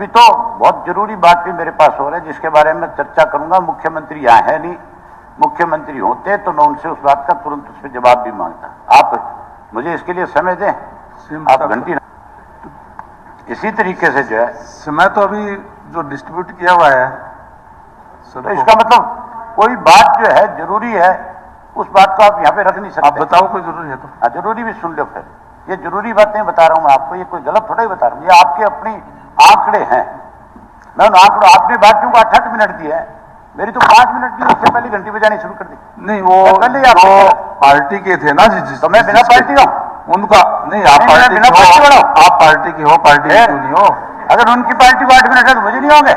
अभी तो बहुत जरूरी बात भी मेरे पास हो रहा है जिसके बारे में चर्चा करूंगा। मुख्यमंत्री यहाँ है नहीं, मुख्यमंत्री होते तो मैं उनसे उस बात का तुरंत उस पर जवाब भी मांगता। आप मुझे इसके लिए समय दें, आप घंटी इसी तरीके से जो है समय तो अभी जो डिस्ट्रीब्यूट किया हुआ है तो इसका मतलब कोई बात जो है जरूरी है उस बात को आप यहाँ पे रख नहीं सकते। आप बताओ कोई जरूरी है तो। हाँ, जरूरी भी सुन लो फिर। ये जरूरी बातें बता रहा हूं मैं आपको, ये कोई गलत थोड़ा ही बता रहा हूं, ये आपके अपनी आंकड़े हैं। मैं उन आंकड़ों, आपने बाकियों को 8-8 मिनट दिए हैं, मेरी तो 5 मिनट दी, उससे पहले घंटी बजानी शुरू कर दी। नहीं, वो पहले जो पार्टी के थे ना जी, तो मैं बिना पार्टी का उनका नहीं, आप पार्टी बिना पार्टी वाला, आप पार्टी की हो, पार्टी क्यों नहीं हो? अगर उनकी पार्टी को 8 मिनट है तो मुझे नहीं होंगे?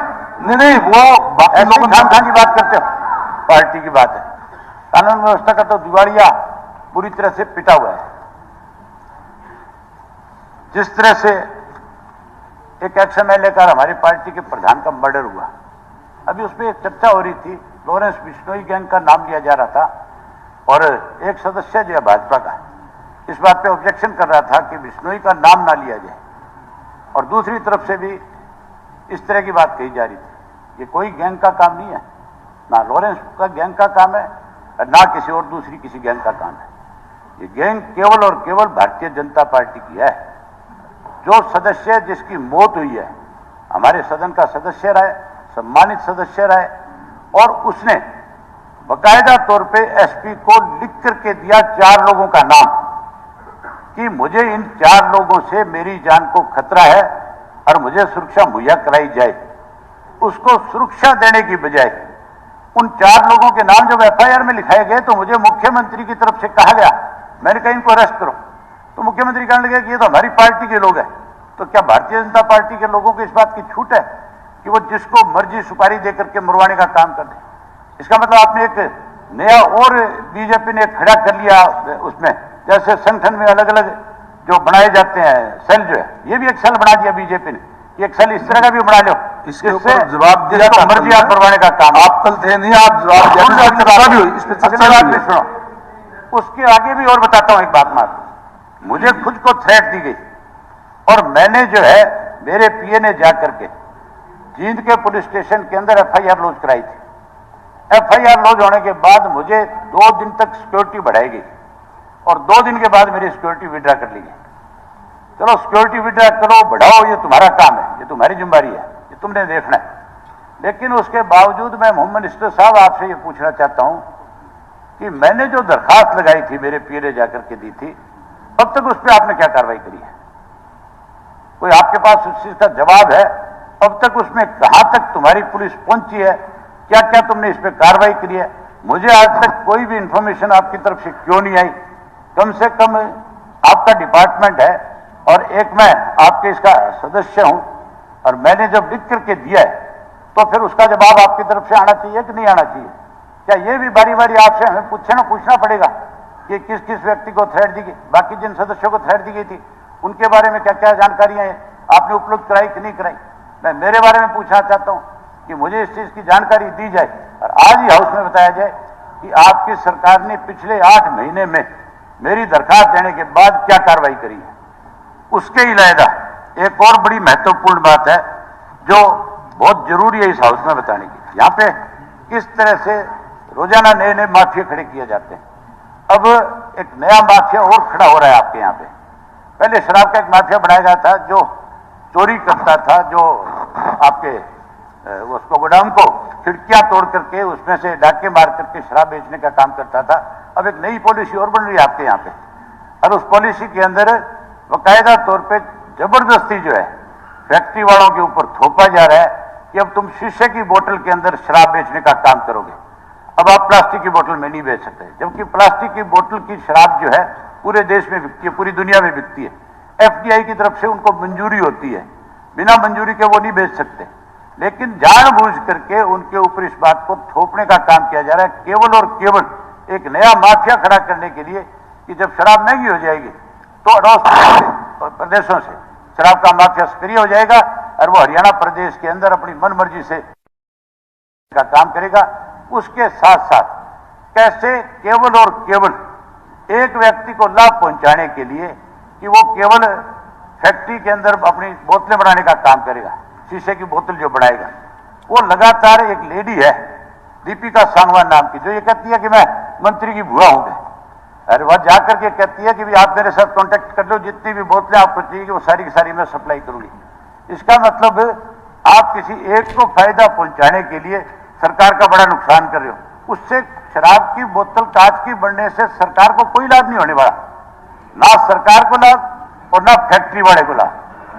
नहीं, वो बाकी लोगों खान की बात करते हो, पार्टी की बात है। कानून व्यवस्था का तो दिवालिया पूरी तरह से पिटा हुआ है। जिस तरह से एक एक्स एमएलए का हमारी पार्टी के प्रधान का मर्डर हुआ, अभी उसमें एक चर्चा हो रही थी, लॉरेंस बिश्नोई गैंग का नाम लिया जा रहा था और एक सदस्य जो है भाजपा का इस बात पे ऑब्जेक्शन कर रहा था कि बिश्नोई का नाम ना लिया जाए, और दूसरी तरफ से भी इस तरह की बात कही जा रही थी। ये कोई गैंग का काम नहीं है, ना लॉरेंस का गैंग का काम है ना किसी और दूसरी किसी गैंग का काम है। ये गैंग केवल और केवल भारतीय जनता पार्टी की है। जो सदस्य जिसकी मौत हुई है, हमारे सदन का सदस्य रहे, सम्मानित सदस्य रहे, और उसने बकायदा तौर पे एसपी को लिख करके दिया 4 लोगों का नाम कि मुझे इन 4 लोगों से मेरी जान को खतरा है और मुझे सुरक्षा मुहैया कराई जाए। उसको सुरक्षा देने की बजाय उन 4 लोगों के नाम जब एफआईआर में लिखाए गए तो मुझे मुख्यमंत्री की तरफ से कहा गया, मैंने कहा इनको अरेस्ट करो, तो मुख्यमंत्री कहने लगे कि ये तो हमारी पार्टी के लोग हैं। तो क्या भारतीय जनता पार्टी के लोगों को इस बात की छूट है कि वो जिसको मर्जी सुपारी देकर के मरवाने का काम कर दे? इसका मतलब आपने एक नया और बीजेपी ने खड़ा कर लिया उसमें, जैसे संगठन में अलग अलग जो बनाए जाते हैं सेल, जो है ये भी एक सेल बना दिया बीजेपी ने, एक सेल इस तरह का भी बना लो, इसके ऊपर जवाब दिया तो मर्जी आप करवाने का काम। आप कल थे नहीं, आप जवाब सुनो, उसके आगे भी और बताता हूं एक बात मात्र। मुझे खुद को थ्रेट दी गई और मैंने जो है मेरे पीए ने जाकर के जींद के पुलिस स्टेशन के अंदर एफआईआर लॉन्च कराई थी। एफआईआर लॉन्च होने के बाद मुझे 2 दिन तक सिक्योरिटी बढ़ाई गई और 2 दिन के बाद मेरी सिक्योरिटी विड्रा कर ली गई। चलो सिक्योरिटी विड्रा करो बढ़ाओ, ये तुम्हारा काम है, ये तुम्हारी जिम्मेदारी है, ये तुमने देखना है। लेकिन उसके बावजूद मैं मोहम्मद मिनिस्टर साहब आपसे ये पूछना चाहता हूं कि मैंने जो दरखास्त लगाई थी, मेरे पीए ने जाकर के दी थी, अब तक उस पर आपने क्या कार्रवाई करी है? कोई आपके पास उस चीज का जवाब है? अब तक उसमें कहां तक तुम्हारी पुलिस पहुंची है, क्या क्या तुमने इस पर कार्रवाई करी है? मुझे आज तक कोई भी इंफॉर्मेशन आपकी तरफ से क्यों नहीं आई? कम से कम आपका डिपार्टमेंट है और एक मैं आपके इसका सदस्य हूं, और मैंने जब लिख करके दिया है तो फिर उसका जवाब आपकी तरफ से आना चाहिए कि नहीं आना चाहिए? क्या ये भी बारी बारी आपसे हमें पूछना पड़ेगा कि किस किस व्यक्ति को थ्रेट दी गई, बाकी जिन सदस्यों को थ्रेट दी गई थी उनके बारे में क्या क्या जानकारियां आपने उपलब्ध कराई कि नहीं कराई? मैं मेरे बारे में पूछना चाहता हूं कि मुझे इस चीज की जानकारी दी जाए और आज ही हाउस में बताया जाए कि आपकी सरकार ने पिछले 8 महीने में मेरी दरखास्त देने के बाद क्या कार्रवाई करी है। उसके अलावा एक और बड़ी महत्वपूर्ण बात है जो बहुत जरूरी है इस हाउस में बताने की। यहाँ पे किस तरह से रोजाना नए नए माफिया खड़े किए जाते हैं। अब एक नया माफिया और खड़ा हो रहा है आपके यहाँ पे। पहले शराब का एक माफिया बनाया गया था जो चोरी करता था, जो आपके उसको गोडाउन को खिड़कियां तोड़ करके उसमें से डाके मार करके शराब बेचने का काम करता था। अब एक नई पॉलिसी और बन रही है आपके यहाँ पे, और उस पॉलिसी के अंदर बाकायदा तौर पे जबरदस्ती जो है फैक्ट्री वालों के ऊपर थोपा जा रहा है कि अब तुम शीशे की बोतल के अंदर शराब बेचने का काम करोगे, अब आप प्लास्टिक की बोतल में नहीं बेच सकते। जबकि प्लास्टिक की बोतल की शराब जो है पूरे देश में बिकती है, पूरी दुनिया में बिकती है। एफडीआई की तरफ से उनको मंजूरी होती है, बिना मंजूरी के वो नहीं बेच सकते। लेकिन जानबूझ करके उनके ऊपर इस बात को थोपने का काम किया जा रहा है, केवल और केवल एक नया माफिया खड़ा करने के लिए कि जब शराब महंगी हो जाएगी तो अड़ोस प्रदेशों से शराब का माफिया सक्रिय हो जाएगा और वो हरियाणा प्रदेश के अंदर अपनी मनमर्जी से का काम करेगा। उसके साथ साथ कैसे केवल और केवल एक व्यक्ति को लाभ पहुंचाने के लिए कि वो केवल फैक्ट्री के अंदर अपनी बोतलें बनाने का काम करेगा, शीशे की बोतल जो बनाएगा, वो लगातार एक लेडी है दीपिका सांगवान नाम की, जो ये कहती है कि मैं मंत्री की बुआ हूं। अरे वह जाकर के कहती है कि भी आप मेरे साथ कांटेक्ट कर लो, जितनी भी बोतलें आपको चाहिए वो सारी की सारी मैं सप्लाई करूंगी। इसका मतलब आप किसी एक को फायदा पहुंचाने के लिए सरकार का बड़ा नुकसान कर रहे हो। उससे शराब की बोतल कांच की बनने से सरकार को कोई लाभ नहीं होने वाला, ना सरकार को लाभ और ना फैक्ट्री वाले को लाभ।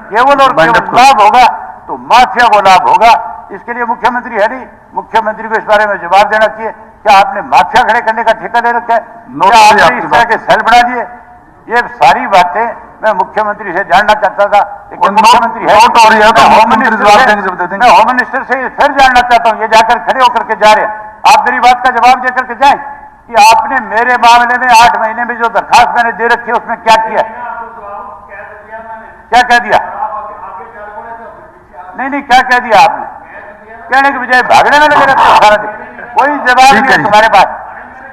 केवल और केवल लाभ होगा तो माफिया को लाभ होगा। इसके लिए मुख्यमंत्री है नहीं, मुख्यमंत्री को इस बारे में जवाब देना चाहिए। क्या आपने माफिया खड़े करने का ठेका ले रखा है? क्या आपने इस तरह के सेल बना दिए? ये सारी बातें मैं मुख्यमंत्री से जानना चाहता था, लेकिन मुख्यमंत्री है मैं होम मिनिस्टर से फिर जानना चाहता हूं। ये जाकर खड़े होकर के जा रहे हैं, आप मेरी बात का जवाब देकर के जाएं कि आपने मेरे मामले में 8 महीने में जो दरखास्त मैंने दे रखी है उसमें क्या किया, क्या कह दिया? नहीं, क्या कह दिया आपने? कहने के बजाय भागने में लगे रहते हो सारा दिन, कोई जवाब नहीं है तुम्हारे पास।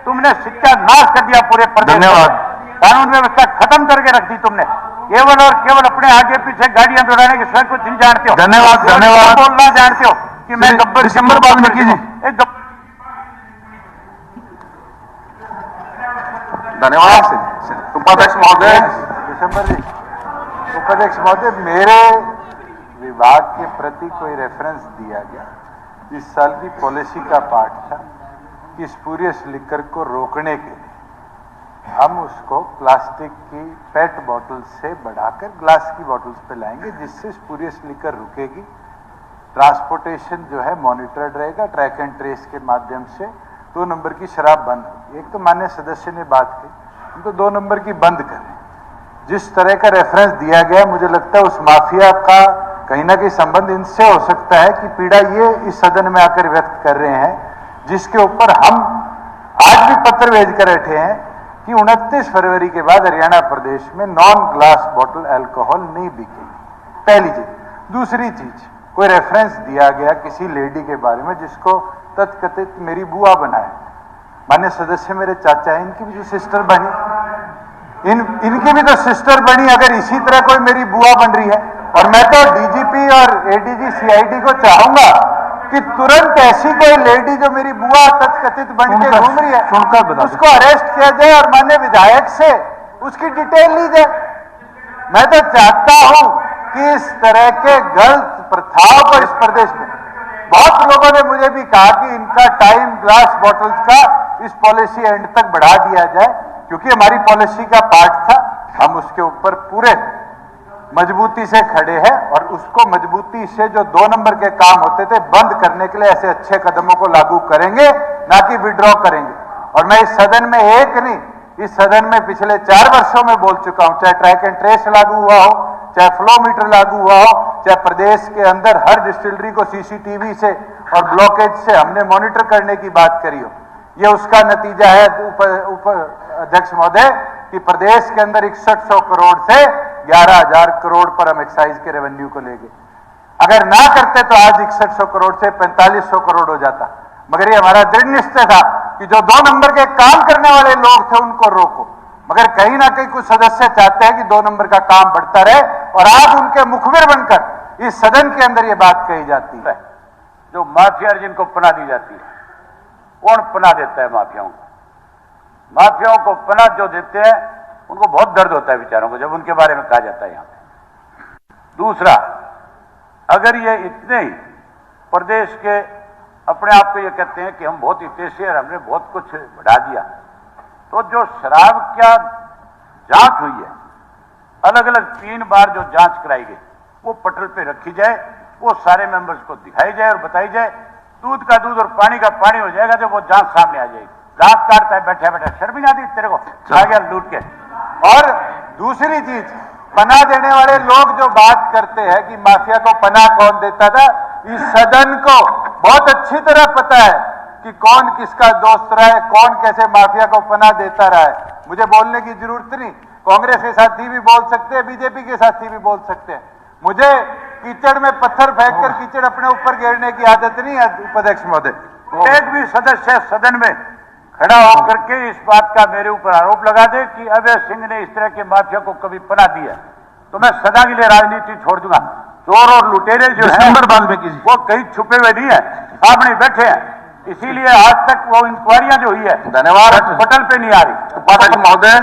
तुमने शिक्षा नाश कर दिया पूरे प्रदेश में, कानून व्यवस्था खत्म करके रख दी तुमने। केवल और केवल अपने आगे पीछे गाड़ियां दौड़ाने के स्वयं कुछ नहीं जानते हो। धन्यवाद बोलना जानते हो कि मैं गब्बर दिसंबर बाद में कीजिए। धन्यवाद उपाध्यक्ष महोदय। दिसंबर जी, उपाध्यक्ष महोदय, मेरे विभाग के प्रति कोई रेफरेंस दिया गया, इस साल की पॉलिसी का पार्ट था कि स्पूरियस लिकर को रोकने के लिए हम उसको प्लास्टिक की पेट बॉटल से बढ़ाकर ग्लास की बॉटल्स पे लाएंगे, जिससे स्पूरियस लिकर रुकेगी। ट्रांसपोर्टेशन जो है मॉनिटर्ड रहेगा, ट्रैक एंड ट्रेस के माध्यम से 2 नंबर की शराब बंद होगी। एक तो माननीय सदस्य ने बात की, हम तो 2 नंबर की बंद करें। जिस तरह का रेफरेंस दिया गया, मुझे लगता है उस माफिया का कहीं ना कहीं संबंध इनसे हो सकता है कि पीड़ा ये इस सदन में आकर व्यक्त कर रहे हैं, जिसके ऊपर हम आज भी पत्र भेज कर बैठे हैं कि 29 फरवरी के बाद हरियाणा प्रदेश में नॉन ग्लास बॉटल अल्कोहल नहीं बिकेगी। पहली चीज। दूसरी चीज, कोई रेफरेंस दिया गया किसी लेडी के बारे में जिसको तथकथित मेरी बुआ बनाए। मान्य सदस्य मेरे चाचा है, इनकी भी जो सिस्टर बनी, इनकी भी तो सिस्टर बनी। अगर इसी तरह कोई मेरी बुआ बन रही है, और मैं तो डीजीपी और एडीजी सीआईडी को चाहूंगा कि तुरंत ऐसी कोई लेडी जो मेरी बुआ तथकथित बन के घूम रही है, उसको अरेस्ट किया जाए और माननीय विधायक से उसकी डिटेल ली जाए। मैं तो चाहता हूं कि इस तरह के गलत प्रथाओं को इस प्रदेश में, बहुत लोगों ने मुझे भी कहा कि इनका टाइम ग्लास बॉटल्स का इस पॉलिसी एंड तक बढ़ा दिया जाए, क्योंकि हमारी पॉलिसी का पार्ट था। हम उसके ऊपर पूरे मजबूती से खड़े हैं और उसको मजबूती से जो 2 नंबर के काम होते थे बंद करने के लिए ऐसे अच्छे कदमों को लागू करेंगे, ना कि विड्रॉ करेंगे। और मैं इस सदन में एक नहीं, इस सदन में पिछले 4 वर्षों में बोल चुका हूं, चाहे ट्रैक एंड ट्रेस लागू हुआ हो, चाहे फ्लो मीटर लागू हुआ हो, चाहे प्रदेश के अंदर हर डिस्टिलरी को सीसीटीवी से और ब्लॉकेज से हमने मॉनिटर करने की बात करी हो। यह उसका नतीजा है उप अध्यक्ष महोदय कि प्रदेश के अंदर 6100 करोड़ से 11,000 करोड़ पर हम एक्साइज के रेवेन्यू को ले गए। अगर ना करते तो आज 6100 करोड़ से 4500 करोड़ हो जाता। मगर ये हमारा दृढ़ निश्चय था कि जो 2 नंबर के काम करने वाले लोग थे उनको रोको। मगर कहीं ना कहीं कुछ सदस्य चाहते हैं कि 2 नंबर का काम बढ़ता रहे, और आज उनके मुखबिर बनकर इस सदन के अंदर ये बात कही जाती है। जो माफिया जिनको पनाह दी जाती है, कौन पनाह देता है माफियाओं को? माफियाओं को पनाह जो देते हैं उनको बहुत दर्द होता है बेचारों को जब उनके बारे में कहा जाता है यहां पे। दूसरा, अगर ये इतने ही प्रदेश के अपने आप को ये कहते हैं कि हम बहुत हितैषी और हमने बहुत कुछ बढ़ा दिया, तो जो शराब क्या जांच हुई है, अलग अलग 3 बार जो जांच कराई गई, वो पटल पे रखी जाए, वो सारे मेंबर्स को दिखाई जाए और बताई जाए। दूध का दूध और पानी का पानी हो जाएगा जब वो जांच सामने आ जाएगी। रात काटता है बैठे बैठे, शर्म नहीं आती तेरे को? आ गया लूट के। और दूसरी चीज, पनाह देने वाले लोग जो बात करते हैं कि माफिया को पनाह कौन देता था, इस सदन को बहुत अच्छी तरह पता है कि कौन किसका दोस्त रहा है, कौन कैसे माफिया को पनाह देता रहा है। मुझे बोलने की जरूरत नहीं, कांग्रेस के साथी भी बोल सकते हैं, बीजेपी के साथी भी बोल सकते हैं। मुझे कीचड़ में पत्थर फेंककर कीचड़ अपने ऊपर घेरने की आदत नहीं है उपाध्यक्ष महोदय। एक भी सदस्य सदन में खड़ा होकर के इस बात का मेरे ऊपर आरोप लगा दे कि अभय सिंह ने इस तरह के माफिया को कभी पनाह दी है, तो मैं सदा के लिए राजनीति छोड़ दूंगा। चोर और लुटेरे जो हैं दिसंबर वाल्मीकि जी। वो कहीं छुपे हुए नहीं है, सामने बैठे हैं। इसीलिए आज तक वो इंक्वायरियां जो हुई है धन्यवाद। पटल पे नहीं आ रही। उपाध्यक्ष महोदय